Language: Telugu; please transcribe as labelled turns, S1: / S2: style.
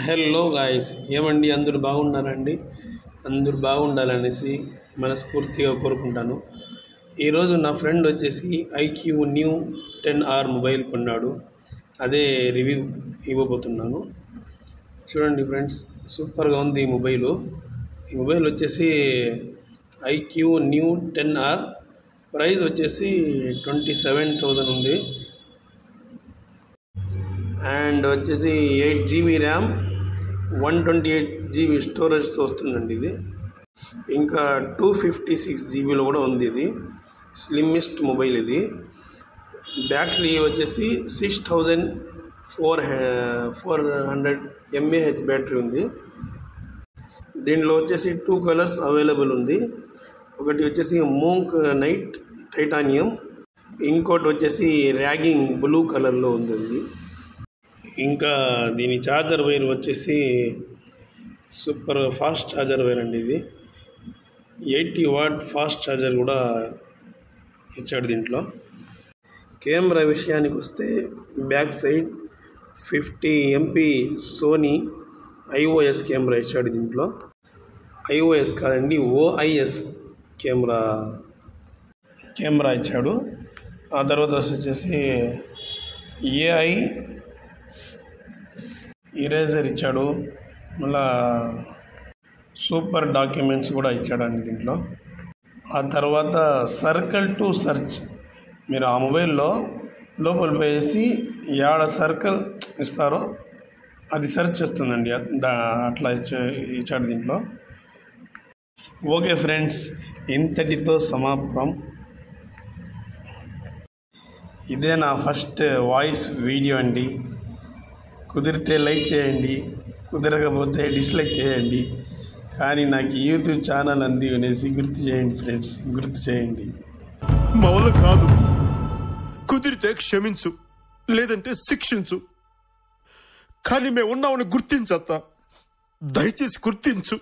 S1: హలో గాయ్స్, ఏమండి అందరూ బాగున్నారండి? అందరూ బాగుండాలనేసి మనస్ఫూర్తిగా కోరుకుంటాను. ఈరోజు నా ఫ్రెండ్ వచ్చేసి ఐక్యూ న్యూ 10R మొబైల్ కొన్నాడు. అదే రివ్యూ ఇవ్వబోతున్నాను. చూడండి ఫ్రెండ్స్, సూపర్గా ఉంది ఈ మొబైలు. ఈ మొబైల్ వచ్చేసి ఐక్యూ న్యూ 10R. ప్రైస్ వచ్చేసి 27,000 ఉంది. అండ్ వచ్చేసి 8GB ర్యామ్, 128GB స్టోరేజ్తో వస్తుందండి ఇది. ఇంకా 256GBలో కూడా ఉంది. ఇది స్లిమ్మెస్ట్ మొబైల్. ఇది బ్యాటరీ వచ్చేసి 6400 mAh బ్యాటరీ ఉంది. దీనిలో వచ్చేసి 2 కలర్స్ అవైలబుల్ ఉంది. ఒకటి వచ్చేసి మోంక్ నైట్ టైటానియం, ఇంకోటి వచ్చేసి ర్యాగింగ్ బ్లూ కలర్లో ఉంది. ఇంకా దీని ఛార్జర్ వైర్ వచ్చేసి సూపర్ ఫాస్ట్ ఛార్జర్ వైర్ అండి. ఇది 80W ఫాస్ట్ ఛార్జర్ కూడా ఇచ్చాడు దీంట్లో. కెమెరా విషయానికి వస్తే back side 50MP Sony IOS camera ఇచ్చాడు దీంట్లో. IOS కాదండి, OIS కెమెరా ఇచ్చాడు. ఆ తర్వాత వచ్చేసి AI ఇరేజర్ ఇచ్చాడు. మళ్ళా సూపర్ డాక్యుమెంట్స్ కూడా ఇచ్చాడండి దీంట్లో. ఆ తర్వాత సర్కిల్ టు సెర్చ్, మీరు ఆ మొబైల్లో లోపల వేసి యాడ సర్కిల్ ఇస్తారో అది సెర్చ్ చేస్తుందండి. అట్లా ఇచ్చాడు దీంట్లో. ఓకే ఫ్రెండ్స్, ఇంతటితో సమాప్తం. ఇదే నా ఫస్ట్ వాయిస్ వీడియో అండి. కుదిరితే లైక్ చేయండి, కుదరకపోతే డిస్లైక్ చేయండి. కానీ నాకు యూట్యూబ్ ఛానల్ అంది అనేసి గుర్తు చేయండి ఫ్రెండ్స్, గుర్తు చేయండి.
S2: మౌల కాదు, కుదిరితే క్షమించు, లేదంటే శిక్షించు. కానీ మేము ఉన్నామని గుర్తించత్తా. దయచేసి గుర్తించు.